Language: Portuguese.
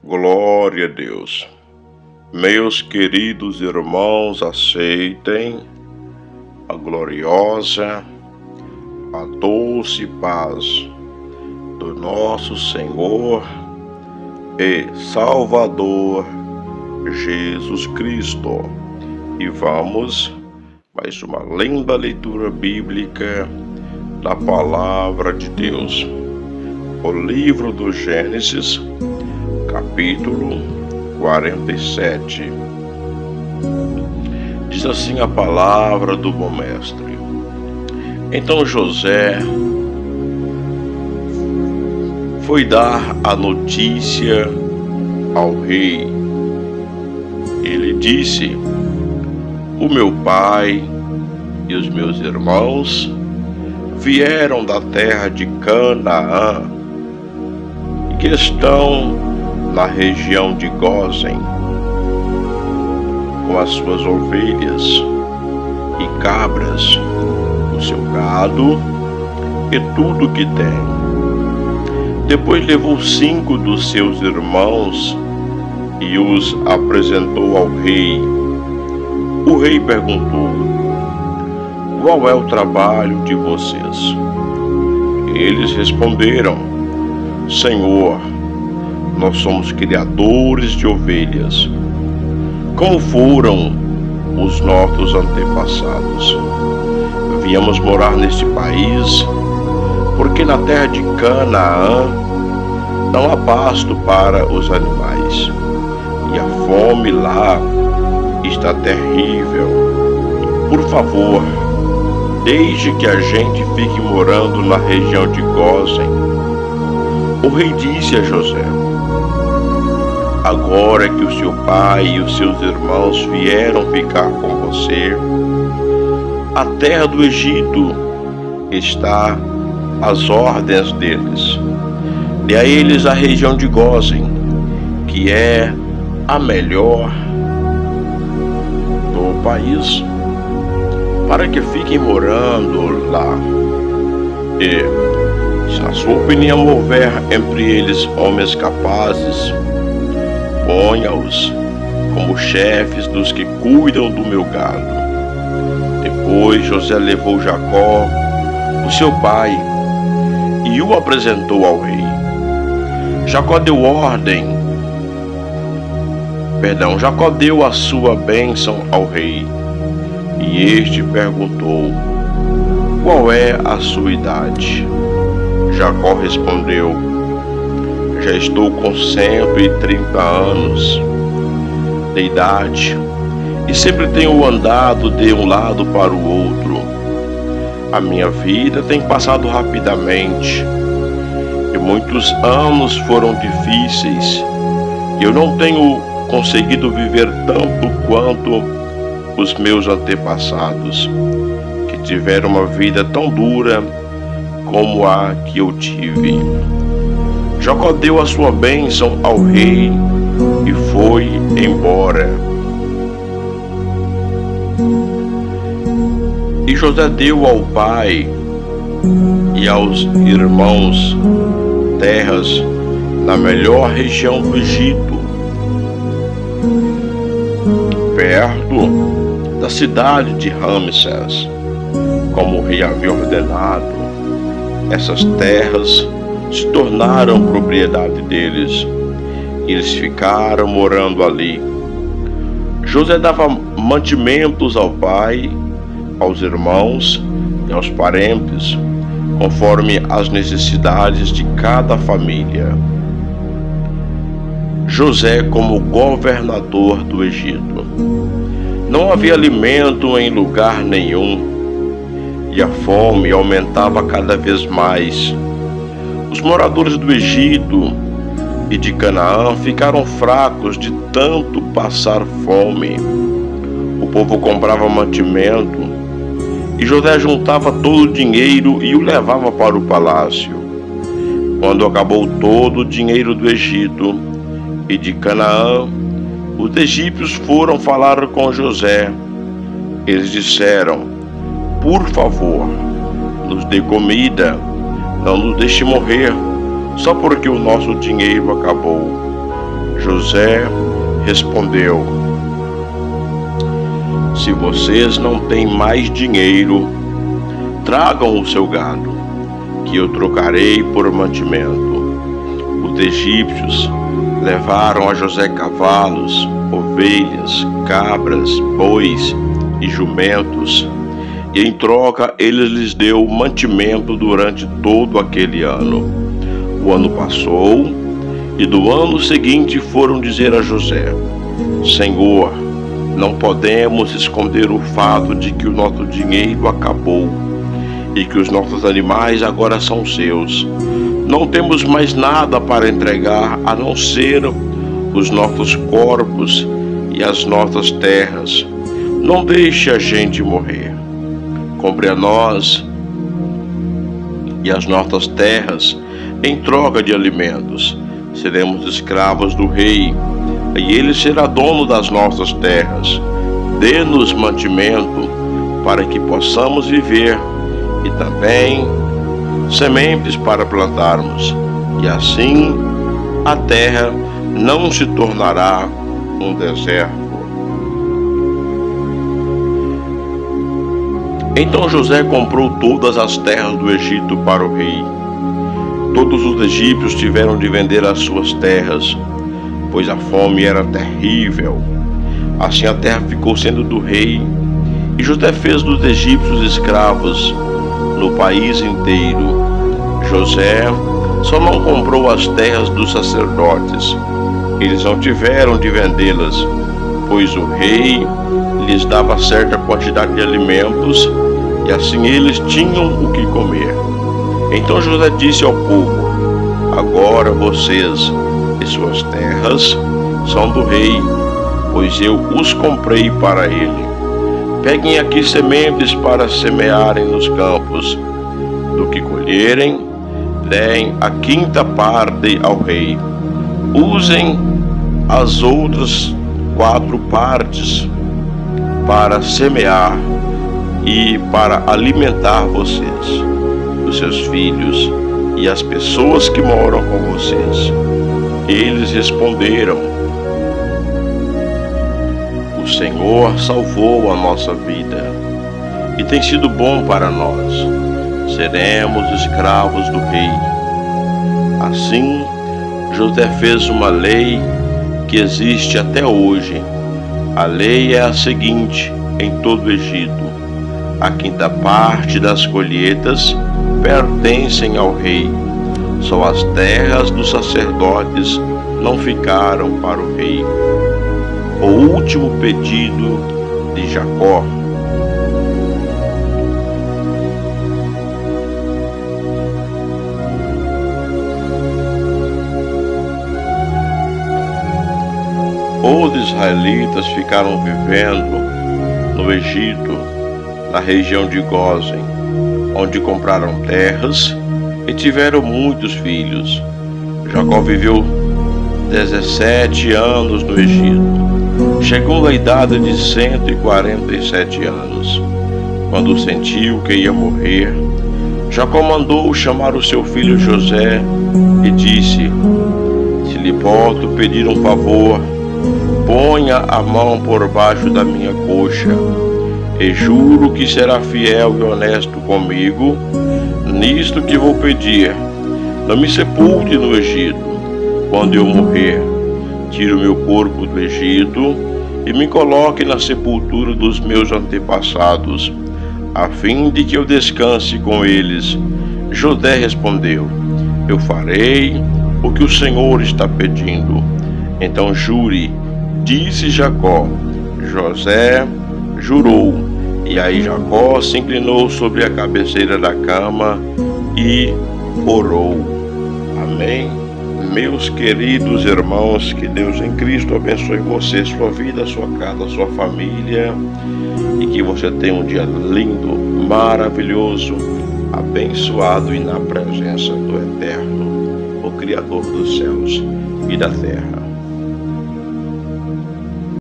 Glória a Deus. Meus queridos irmãos, aceitem a gloriosa, a doce paz do nosso Senhor e Salvador Jesus Cristo. E vamos mais uma linda leitura bíblica da Palavra de Deus. O livro do Gênesis, capítulo 47. Diz assim a palavra do bom mestre: Então José foi dar a notícia ao rei. Ele disse: O meu pai e os meus irmãos vieram da terra de Canaã, que estão na região de Gósen, com as suas ovelhas e cabras, o seu gado e tudo que tem. Depois levou 5 dos seus irmãos e os apresentou ao rei. O rei perguntou: Qual é o trabalho de vocês? Eles responderam: Senhor, nós somos criadores de ovelhas, como foram os nossos antepassados. Viemos morar neste país, porque na terra de Canaã não há pasto para os animais, e a fome lá está terrível. Por favor, deixe que a gente fique morando na região de Gósen. O rei disse a José: Agora que o seu pai e os seus irmãos vieram ficar com você, a terra do Egito está às ordens deles. Dê a eles a região de Gósen, que é a melhor do país, para que fiquem morando lá. E, se na sua opinião houver entre eles homens capazes, ponha-os como chefes dos que cuidam do meu gado. Depois José levou Jacó, o seu pai, e o apresentou ao rei. Jacó deu a sua bênção ao rei, e este perguntou: Qual é a sua idade? Jacó respondeu: Já estou com 130 anos de idade e sempre tenho andado de um lado para o outro. A minha vida tem passado rapidamente e muitos anos foram difíceis. Eu não tenho conseguido viver tanto quanto os meus antepassados, que tiveram uma vida tão dura como a que eu tive. Jacó deu a sua bênção ao rei e foi embora. E José deu ao pai e aos irmãos terras na melhor região do Egito, perto da cidade de Ramsés, como o rei havia ordenado. Essas terras se tornaram propriedade deles, e eles ficaram morando ali. José dava mantimentos ao pai, aos irmãos e aos parentes, conforme as necessidades de cada família. José como governador do Egito. Não havia alimento em lugar nenhum, e a fome aumentava cada vez mais. Os moradores do Egito e de Canaã ficaram fracos de tanto passar fome. O povo comprava mantimento, e José juntava todo o dinheiro e o levava para o palácio. Quando acabou todo o dinheiro do Egito e de Canaã, os egípcios foram falar com José. Eles disseram: Por favor, nos dê comida, não nos deixe morrer, só porque o nosso dinheiro acabou. José respondeu: se vocês não têm mais dinheiro, tragam o seu gado, que eu trocarei por mantimento. Os egípcios levaram a José cavalos, ovelhas, cabras, bois e jumentos, e em troca ele lhes deu mantimento durante todo aquele ano. O ano passou, e do ano seguinte foram dizer a José: Senhor, não podemos esconder o fato de que o nosso dinheiro acabou e que os nossos animais agora são seus. Não temos mais nada para entregar a não ser os nossos corpos e as nossas terras. Não deixe a gente morrer. Compre a nós e as nossas terras em troca de alimentos. Seremos escravos do rei, e ele será dono das nossas terras. Dê-nos mantimento para que possamos viver, e também sementes para plantarmos, e assim a terra não se tornará um deserto. Então José comprou todas as terras do Egito para o rei. Todos os egípcios tiveram de vender as suas terras, pois a fome era terrível. Assim a terra ficou sendo do rei, e José fez dos egípcios escravos no país inteiro. José só não comprou as terras dos sacerdotes. Eles não tiveram de vendê-las, pois o rei lhes dava certa quantidade de alimentos, e assim eles tinham o que comer. Então José disse ao povo: agora vocês e suas terras são do rei, pois eu os comprei para ele. Peguem aqui sementes para semearem nos campos. Do que colherem, deem a quinta parte ao rei. Usem as outras 4 partes para semear e para alimentar vocês, os seus filhos e as pessoas que moram com vocês. Eles responderam: o Senhor salvou a nossa vida e tem sido bom para nós. Seremos escravos do rei. Assim, José fez uma lei que existe até hoje. A lei é a seguinte em todo o Egito: a quinta parte das colheitas pertencem ao rei. Só as terras dos sacerdotes não ficaram para o rei. O último pedido de Jacó. Os israelitas ficaram vivendo no Egito, na região de Gósen, onde compraram terras e tiveram muitos filhos. Jacó viveu 17 anos no Egito. Chegou à idade de 147 anos. Quando sentiu que ia morrer, Jacó mandou chamar o seu filho José e disse: se lhe posso pedir um favor, ponha a mão por baixo da minha coxa, e juro que será fiel e honesto comigo nisto que vou pedir. Não me sepulte no Egito. Quando eu morrer, tire o meu corpo do Egito e me coloque na sepultura dos meus antepassados, a fim de que eu descanse com eles. José respondeu: eu farei o que o Senhor está pedindo. Então jure, disse Jacó. José jurou, e aí Jacó se inclinou sobre a cabeceira da cama e orou. Amém? Meus queridos irmãos, que Deus em Cristo abençoe você, sua vida, sua casa, sua família, e que você tenha um dia lindo, maravilhoso, abençoado e na presença do Eterno, o Criador dos céus e da terra.